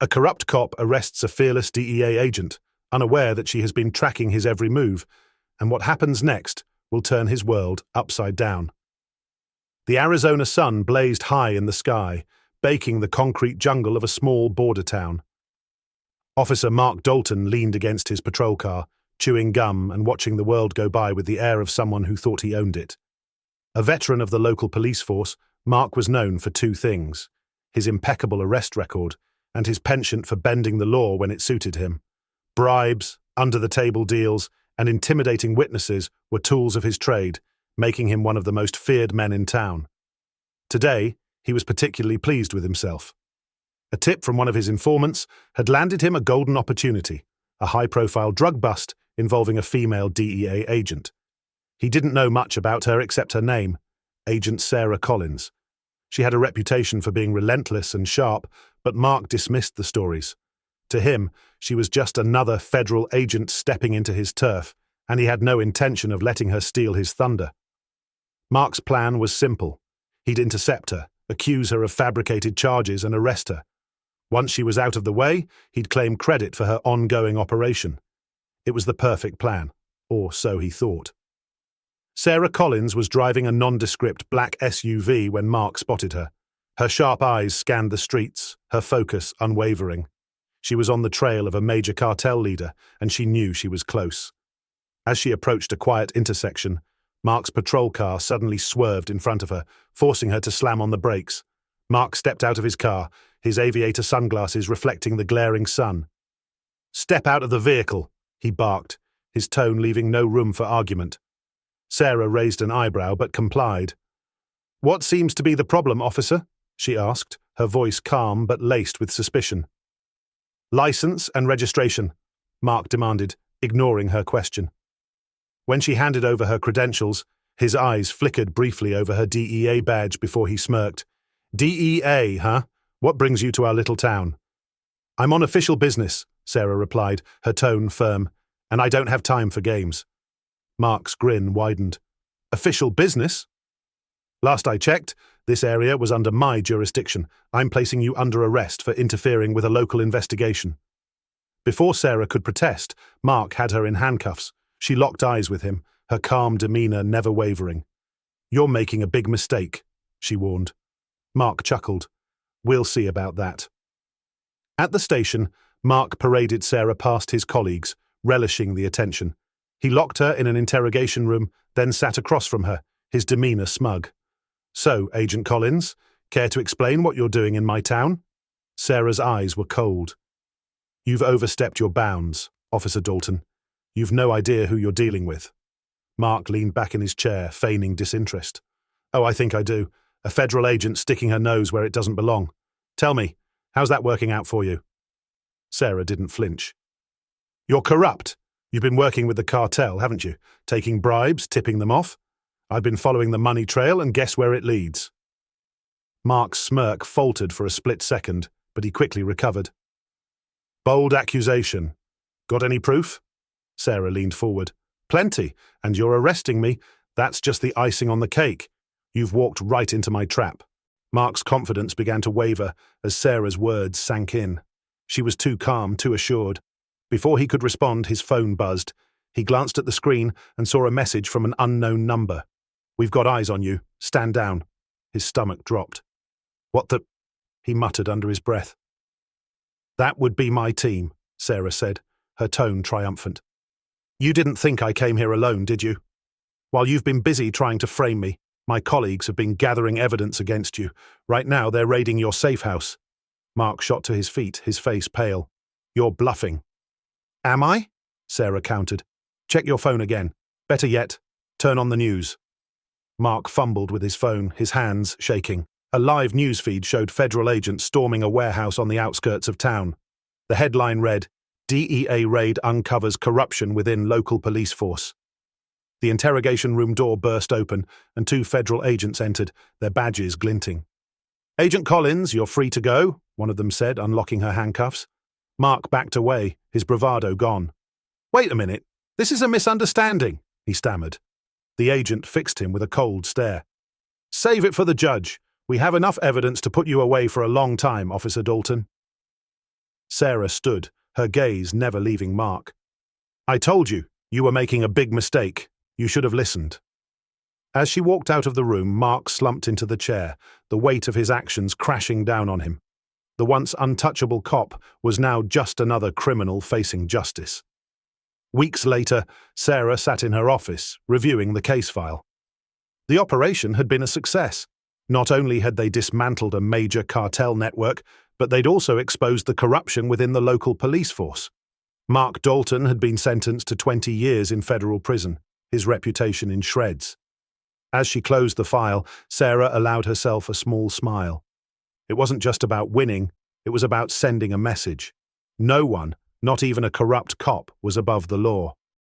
A corrupt cop arrests a fearless DEA agent, unaware that she has been tracking his every move, and what happens next will turn his world upside down. The Arizona sun blazed high in the sky, baking the concrete jungle of a small border town. Officer Mark Dalton leaned against his patrol car, chewing gum and watching the world go by with the air of someone who thought he owned it. A veteran of the local police force, Mark was known for two things: his impeccable arrest record and his penchant for bending the law when it suited him. Bribes, under-the-table deals, and intimidating witnesses were tools of his trade, making him one of the most feared men in town. Today, he was particularly pleased with himself. A tip from one of his informants had landed him a golden opportunity, a high-profile drug bust involving a female DEA agent. He didn't know much about her except her name, Agent Sarah Collins. She had a reputation for being relentless and sharp, but Mark dismissed the stories. To him, she was just another federal agent stepping into his turf, and he had no intention of letting her steal his thunder. Mark's plan was simple. He'd intercept her, accuse her of fabricated charges, and arrest her. Once she was out of the way, he'd claim credit for her ongoing operation. It was the perfect plan, or so he thought. Sarah Collins was driving a nondescript black SUV when Mark spotted her. Her sharp eyes scanned the streets, her focus unwavering. She was on the trail of a major cartel leader, and she knew she was close. As she approached a quiet intersection, Mark's patrol car suddenly swerved in front of her, forcing her to slam on the brakes. Mark stepped out of his car, his aviator sunglasses reflecting the glaring sun. "Step out of the vehicle," he barked, his tone leaving no room for argument. Sarah raised an eyebrow but complied. "What seems to be the problem, officer?" she asked, her voice calm but laced with suspicion. "License and registration," Mark demanded, ignoring her question. When she handed over her credentials, his eyes flickered briefly over her DEA badge before he smirked. "DEA, huh? What brings you to our little town?" "I'm on official business," Sarah replied, her tone firm, "and I don't have time for games." Mark's grin widened. "Official business?" "Last I checked, this area was under my jurisdiction. I'm placing you under arrest for interfering with a local investigation." Before Sarah could protest, Mark had her in handcuffs. She locked eyes with him, her calm demeanor never wavering. "You're making a big mistake," she warned. Mark chuckled. "We'll see about that." At the station, Mark paraded Sarah past his colleagues, relishing the attention. He locked her in an interrogation room, then sat across from her, his demeanor smug. "So, Agent Collins, care to explain what you're doing in my town?" Sarah's eyes were cold. "You've overstepped your bounds, Officer Dalton. You've no idea who you're dealing with." Mark leaned back in his chair, feigning disinterest. "Oh, I think I do. A federal agent sticking her nose where it doesn't belong. Tell me, how's that working out for you?" Sarah didn't flinch. "You're corrupt. You've been working with the cartel, haven't you? Taking bribes, tipping them off? I've been following the money trail, and guess where it leads?" Mark's smirk faltered for a split second, but he quickly recovered. "Bold accusation. Got any proof?" Sarah leaned forward. "Plenty, and you're arresting me. That's just the icing on the cake. You've walked right into my trap." Mark's confidence began to waver as Sarah's words sank in. She was too calm, too assured. Before he could respond, his phone buzzed. He glanced at the screen and saw a message from an unknown number. "We've got eyes on you. Stand down." His stomach dropped. "What the—" he muttered under his breath. "That would be my team," Sarah said, her tone triumphant. "You didn't think I came here alone, did you? While you've been busy trying to frame me, my colleagues have been gathering evidence against you. Right now, they're raiding your safe house." Mark shot to his feet, his face pale. "You're bluffing." "Am I?" Sarah countered. "Check your phone again. Better yet, turn on the news." Mark fumbled with his phone, his hands shaking. A live news feed showed federal agents storming a warehouse on the outskirts of town. The headline read, "DEA raid uncovers corruption within local police force." The interrogation room door burst open, and two federal agents entered, their badges glinting. "Agent Collins, you're free to go," one of them said, unlocking her handcuffs. Mark backed away, his bravado gone. "Wait a minute, this is a misunderstanding," he stammered. The agent fixed him with a cold stare. "Save it for the judge. We have enough evidence to put you away for a long time, Officer Dalton." Sarah stood, her gaze never leaving Mark. "I told you, you were making a big mistake. You should have listened." As she walked out of the room, Mark slumped into the chair, the weight of his actions crashing down on him. The once untouchable cop was now just another criminal facing justice. Weeks later, Sarah sat in her office, reviewing the case file. The operation had been a success. Not only had they dismantled a major cartel network, but they'd also exposed the corruption within the local police force. Mark Dalton had been sentenced to 20 years in federal prison, his reputation in shreds. As she closed the file, Sarah allowed herself a small smile. It wasn't just about winning, it was about sending a message. No one, not even a corrupt cop, was above the law.